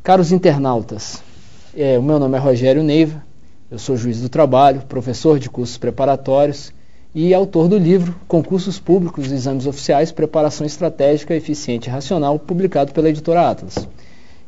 Caros internautas, o meu nome é Rogério Neiva, eu sou juiz do trabalho, professor de cursos preparatórios e autor do livro Concursos Públicos e Exames Oficiais, Preparação Estratégica, Eficiente e Racional, publicado pela editora Atlas.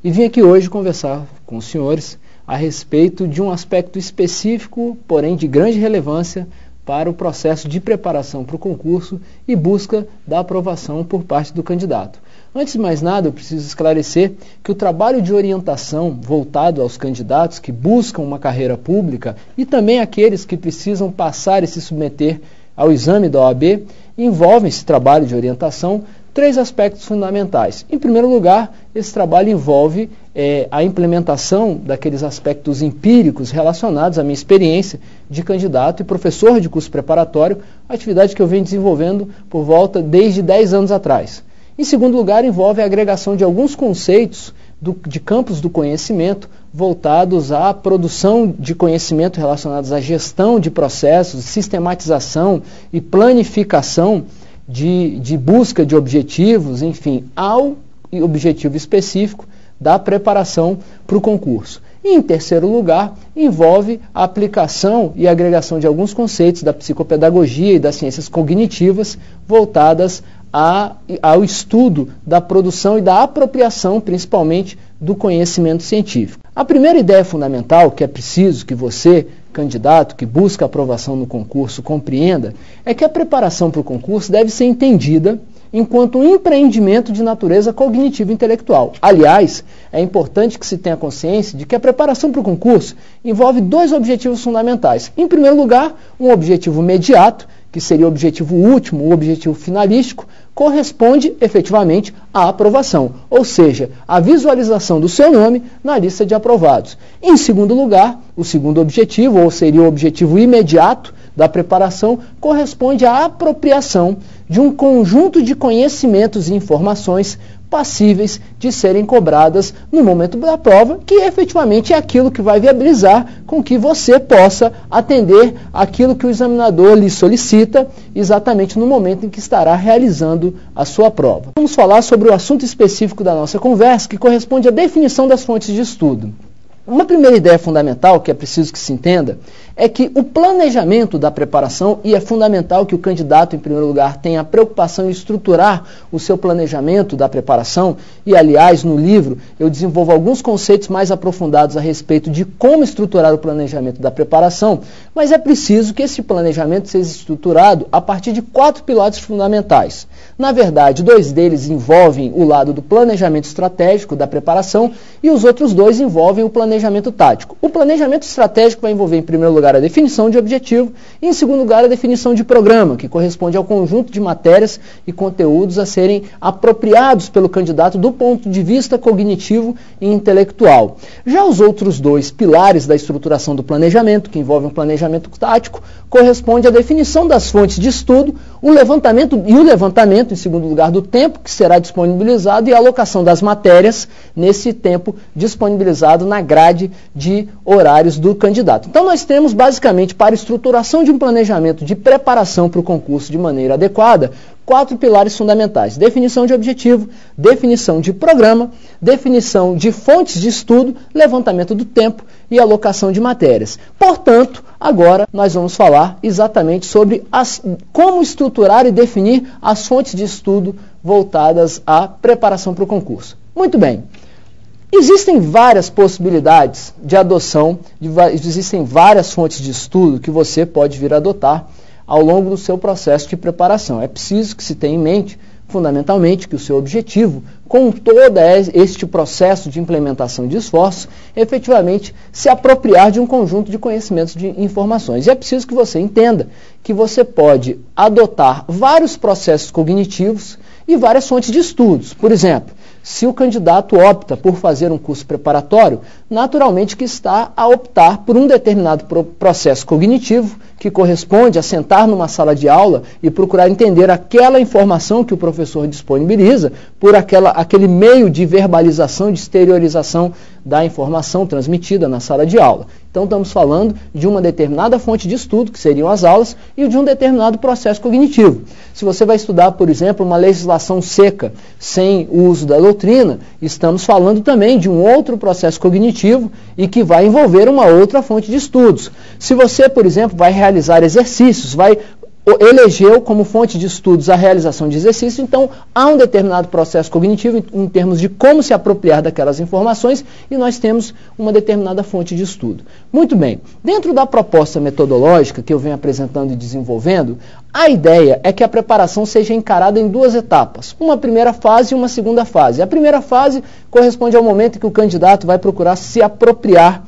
E vim aqui hoje conversar com os senhores a respeito de um aspecto específico, porém de grande relevância para o processo de preparação para o concurso e busca da aprovação por parte do candidato. Antes de mais nada, eu preciso esclarecer que o trabalho de orientação voltado aos candidatos que buscam uma carreira pública e também aqueles que precisam passar e se submeter ao exame da OAB, envolve esse trabalho de orientação três aspectos fundamentais. Em primeiro lugar, esse trabalho envolve a implementação daqueles aspectos empíricos relacionados à minha experiência de candidato e professor de curso preparatório, atividade que eu venho desenvolvendo por volta desde 10 anos atrás. Em segundo lugar, envolve a agregação de alguns conceitos de campos do conhecimento voltados à produção de conhecimento relacionados à gestão de processos, sistematização e planificação de busca de objetivos, enfim, ao objetivo específico da preparação para o concurso. E, em terceiro lugar, envolve a aplicação e agregação de alguns conceitos da psicopedagogia e das ciências cognitivas voltadas ao estudo da produção e da apropriação, principalmente, do conhecimento científico. A primeira ideia fundamental que é preciso que você, candidato que busca aprovação no concurso, compreenda, é que a preparação para o concurso deve ser entendida enquanto um empreendimento de natureza cognitiva e intelectual. Aliás, é importante que se tenha consciência de que a preparação para o concurso envolve dois objetivos fundamentais. Em primeiro lugar, um objetivo imediato, que seria o objetivo último, o objetivo finalístico, corresponde efetivamente à aprovação, ou seja, a visualização do seu nome na lista de aprovados. Em segundo lugar, o segundo objetivo, ou seria o objetivo imediato da preparação, corresponde à apropriação de um conjunto de conhecimentos e informações passíveis de serem cobradas no momento da prova, que efetivamente é aquilo que vai viabilizar com que você possa atender aquilo que o examinador lhe solicita exatamente no momento em que estará realizando a sua prova. Vamos falar sobre o assunto específico da nossa conversa, que corresponde à definição das fontes de estudo. Uma primeira ideia fundamental, que é preciso que se entenda, é que o planejamento da preparação, e é fundamental que o candidato, em primeiro lugar, tenha a preocupação em estruturar o seu planejamento da preparação, e, aliás, no livro eu desenvolvo alguns conceitos mais aprofundados a respeito de como estruturar o planejamento da preparação, mas é preciso que esse planejamento seja estruturado a partir de 4 pilares fundamentais. Na verdade, 2 deles envolvem o lado do planejamento estratégico da preparação e os outros 2 envolvem o planejamento tático. O planejamento estratégico vai envolver, em primeiro lugar, a definição de objetivo e, em segundo lugar, a definição de programa, que corresponde ao conjunto de matérias e conteúdos a serem apropriados pelo candidato do ponto de vista cognitivo e intelectual. Já os outros 2 pilares da estruturação do planejamento, que envolvem o planejamento tático, corresponde à definição das fontes de estudo, o levantamento, em segundo lugar, do tempo que será disponibilizado e a alocação das matérias nesse tempo disponibilizado na grade de horários do candidato. Então nós temos basicamente, para a estruturação de um planejamento de preparação para o concurso de maneira adequada, 4 pilares fundamentais: definição de objetivo, definição de programa, definição de fontes de estudo, levantamento do tempo e alocação de matérias. Portanto, agora nós vamos falar exatamente sobre como estruturar e definir as fontes de estudo voltadas à preparação para o concurso. Muito bem. Existem várias possibilidades de adoção, existem várias fontes de estudo que você pode vir a adotar ao longo do seu processo de preparação. É preciso que se tenha em mente, fundamentalmente, que o seu objetivo, com todo este processo de implementação de esforços, efetivamente se apropriar de um conjunto de conhecimentos de informações. E é preciso que você entenda que você pode adotar vários processos cognitivos e várias fontes de estudos. Por exemplo, se o candidato opta por fazer um curso preparatório, naturalmente que está a optar por um determinado processo cognitivo que corresponde a sentar numa sala de aula e procurar entender aquela informação que o professor disponibiliza por aquele meio de verbalização, de exteriorização da informação transmitida na sala de aula. Então estamos falando de uma determinada fonte de estudo, que seriam as aulas, e de um determinado processo cognitivo. Se você vai estudar, por exemplo, uma legislação seca, sem o uso da doutrina, estamos falando também de um outro processo cognitivo e que vai envolver uma outra fonte de estudos. Se você, por exemplo, vai realizar exercícios, vai elegeu como fonte de estudos a realização de exercícios, então há um determinado processo cognitivo em termos de como se apropriar daquelas informações e nós temos uma determinada fonte de estudo. Muito bem, dentro da proposta metodológica que eu venho apresentando e desenvolvendo, a ideia é que a preparação seja encarada em duas etapas, uma primeira fase e uma segunda fase. A primeira fase corresponde ao momento em que o candidato vai procurar se apropriar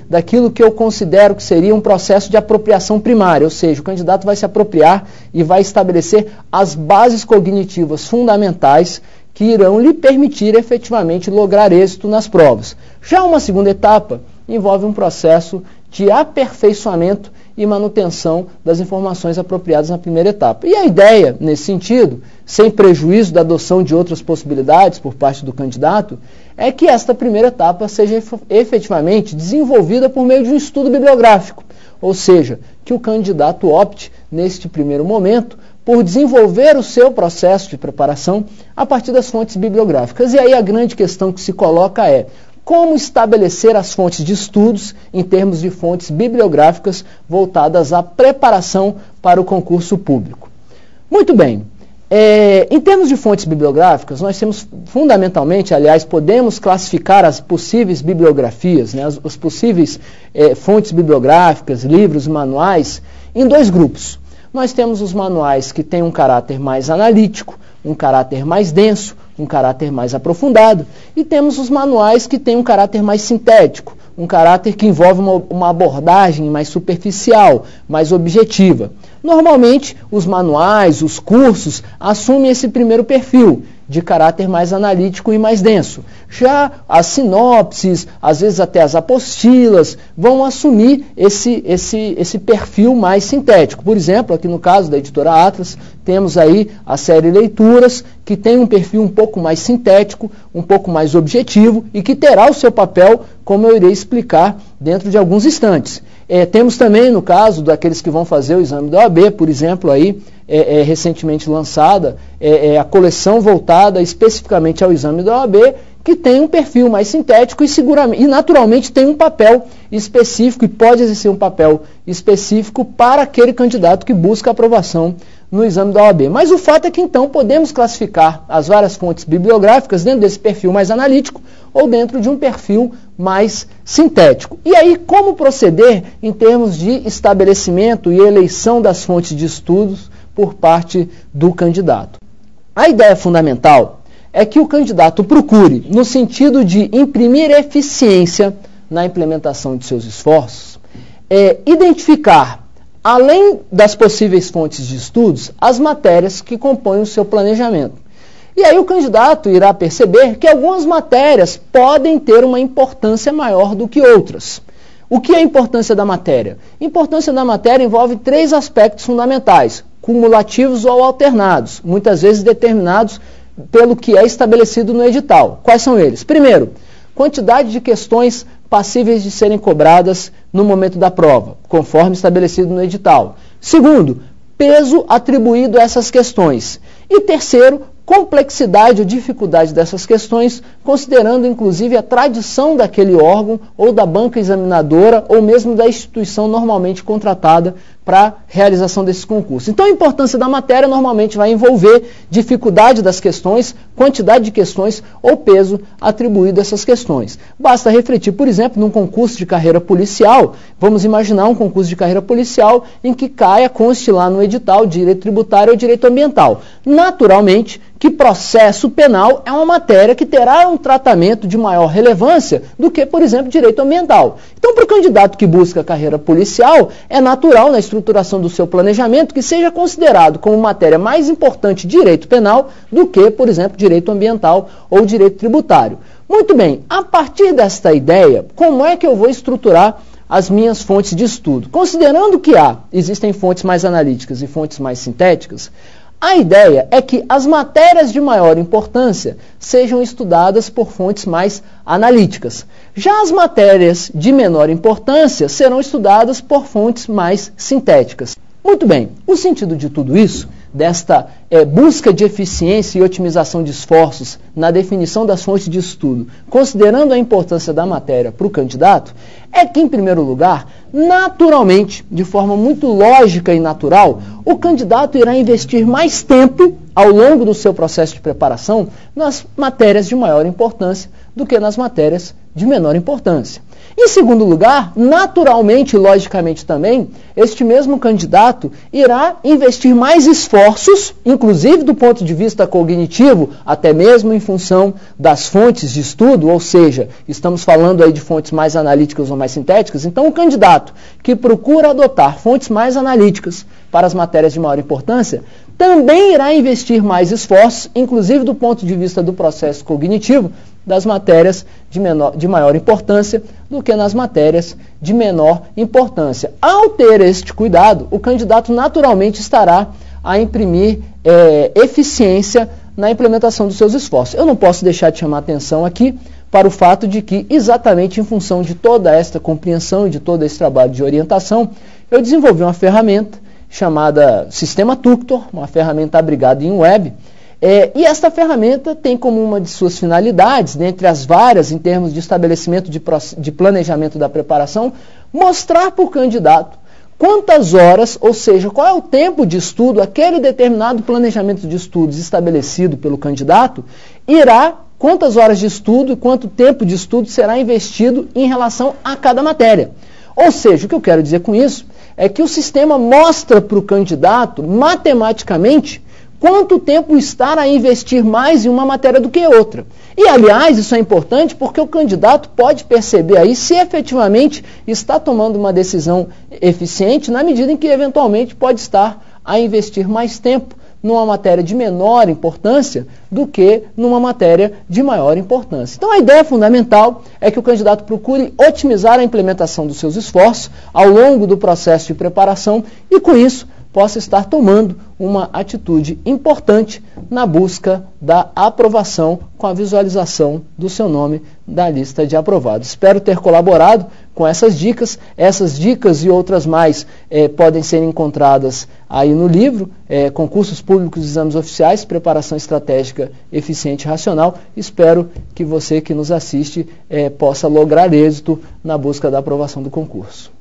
daquilo que eu considero que seria um processo de apropriação primária, ou seja, o candidato vai se apropriar e vai estabelecer as bases cognitivas fundamentais que irão lhe permitir efetivamente lograr êxito nas provas. Já uma segunda etapa envolve um processo de aperfeiçoamento e manutenção das informações apropriadas na primeira etapa. E a ideia, nesse sentido, sem prejuízo da adoção de outras possibilidades por parte do candidato, é que esta primeira etapa seja efetivamente desenvolvida por meio de um estudo bibliográfico, ou seja, que o candidato opte, neste primeiro momento, por desenvolver o seu processo de preparação a partir das fontes bibliográficas. E aí a grande questão que se coloca é: como estabelecer as fontes de estudos em termos de fontes bibliográficas voltadas à preparação para o concurso público? Muito bem. Em termos de fontes bibliográficas, nós temos fundamentalmente, aliás, podemos classificar as possíveis bibliografias, né, as possíveis fontes bibliográficas, livros, manuais, em dois grupos. Nós temos os manuais que têm um caráter mais analítico, um caráter mais denso, um caráter mais aprofundado, e temos os manuais que têm um caráter mais sintético, um caráter que envolve uma abordagem mais superficial, mais objetiva. Normalmente, os manuais, os cursos, assumem esse primeiro perfil, de caráter mais analítico e mais denso. Já as sinopses, às vezes até as apostilas, vão assumir esse perfil mais sintético. Por exemplo, aqui no caso da editora Atlas, temos aí a série Leituras, que tem um perfil um pouco mais sintético, um pouco mais objetivo e que terá o seu papel, como eu irei explicar dentro de alguns instantes. Temos também, no caso daqueles que vão fazer o exame da OAB, por exemplo, aí, recentemente lançada, a coleção voltada especificamente ao exame da OAB, que tem um perfil mais sintético e naturalmente tem um papel específico e pode exercer um papel específico para aquele candidato que busca aprovação no exame da OAB. Mas o fato é que então podemos classificar as várias fontes bibliográficas dentro desse perfil mais analítico ou dentro de um perfil mais sintético. E aí, como proceder em termos de estabelecimento e eleição das fontes de estudos por parte do candidato? A ideia fundamental é que o candidato procure, no sentido de imprimir eficiência na implementação de seus esforços, identificar, além das possíveis fontes de estudos, as matérias que compõem o seu planejamento. E aí o candidato irá perceber que algumas matérias podem ter uma importância maior do que outras. O que é a importância da matéria? A importância da matéria envolve três aspectos fundamentais, cumulativos ou alternados, muitas vezes determinados pelo que é estabelecido no edital. Quais são eles? Primeiro, quantidade de questões passíveis de serem cobradas no momento da prova, conforme estabelecido no edital. Segundo, peso atribuído a essas questões. E terceiro, complexidade ou dificuldade dessas questões, considerando inclusive a tradição daquele órgão ou da banca examinadora ou mesmo da instituição normalmente contratada para a realização desses concursos. Então a importância da matéria normalmente vai envolver dificuldade das questões, quantidade de questões ou peso atribuído a essas questões. Basta refletir, por exemplo, num concurso de carreira policial, vamos imaginar um concurso de carreira policial em que conste lá no edital direito tributário ou direito ambiental. Naturalmente, que processo penal é uma matéria que terá um tratamento de maior relevância do que, por exemplo, direito ambiental. Então, para o candidato que busca a carreira policial, é natural na estruturação do seu planejamento que seja considerado como matéria mais importante direito penal do que, por exemplo, direito ambiental ou direito tributário. Muito bem, a partir desta ideia, como é que eu vou estruturar as minhas fontes de estudo? Considerando que existem fontes mais analíticas e fontes mais sintéticas, A ideia é que as matérias de maior importância sejam estudadas por fontes mais analíticas. Já as matérias de menor importância serão estudadas por fontes mais sintéticas. Muito bem, o sentido de tudo isso, desta busca de eficiência e otimização de esforços na definição das fontes de estudo, considerando a importância da matéria para o candidato, é que, em primeiro lugar, naturalmente, de forma muito lógica e natural, o candidato irá investir mais tempo ao longo do seu processo de preparação nas matérias de maior importância do que nas matérias de menor importância. Em segundo lugar, naturalmente e logicamente também, este mesmo candidato irá investir mais esforços, inclusive do ponto de vista cognitivo, até mesmo em função das fontes de estudo, ou seja, estamos falando aí de fontes mais analíticas ou mais sintéticas. Então, o candidato que procura adotar fontes mais analíticas para as matérias de maior importância, também irá investir mais esforços, inclusive do ponto de vista do processo cognitivo, das matérias de maior importância do que nas matérias de menor importância. Ao ter este cuidado, o candidato naturalmente estará a imprimir eficiência na implementação dos seus esforços. Eu não posso deixar de chamar atenção aqui para o fato de que, exatamente em função de toda esta compreensão e de todo esse trabalho de orientação, eu desenvolvi uma ferramenta chamada Sistema Tuctor, uma ferramenta abrigada em web. E esta ferramenta tem como uma de suas finalidades, dentre as várias em termos de estabelecimento de planejamento da preparação, mostrar para o candidato quantas horas, ou seja, qual é o tempo de estudo, aquele determinado planejamento de estudos estabelecido pelo candidato, quantas horas de estudo e quanto tempo de estudo será investido em relação a cada matéria. Ou seja, o que eu quero dizer com isso é que o sistema mostra para o candidato, matematicamente, quanto tempo estar a investir mais em uma matéria do que outra. E, aliás, isso é importante porque o candidato pode perceber aí se efetivamente está tomando uma decisão eficiente na medida em que, eventualmente, pode estar a investir mais tempo numa matéria de menor importância do que numa matéria de maior importância. Então, a ideia fundamental é que o candidato procure otimizar a implementação dos seus esforços ao longo do processo de preparação e, com isso, possa estar tomando uma atitude importante na busca da aprovação com a visualização do seu nome da lista de aprovados. Espero ter colaborado com essas dicas. Essas dicas e outras mais podem ser encontradas aí no livro, Concursos Públicos e Exames Oficiais, Preparação Estratégica Eficiente e Racional. Espero que você que nos assiste possa lograr êxito na busca da aprovação do concurso.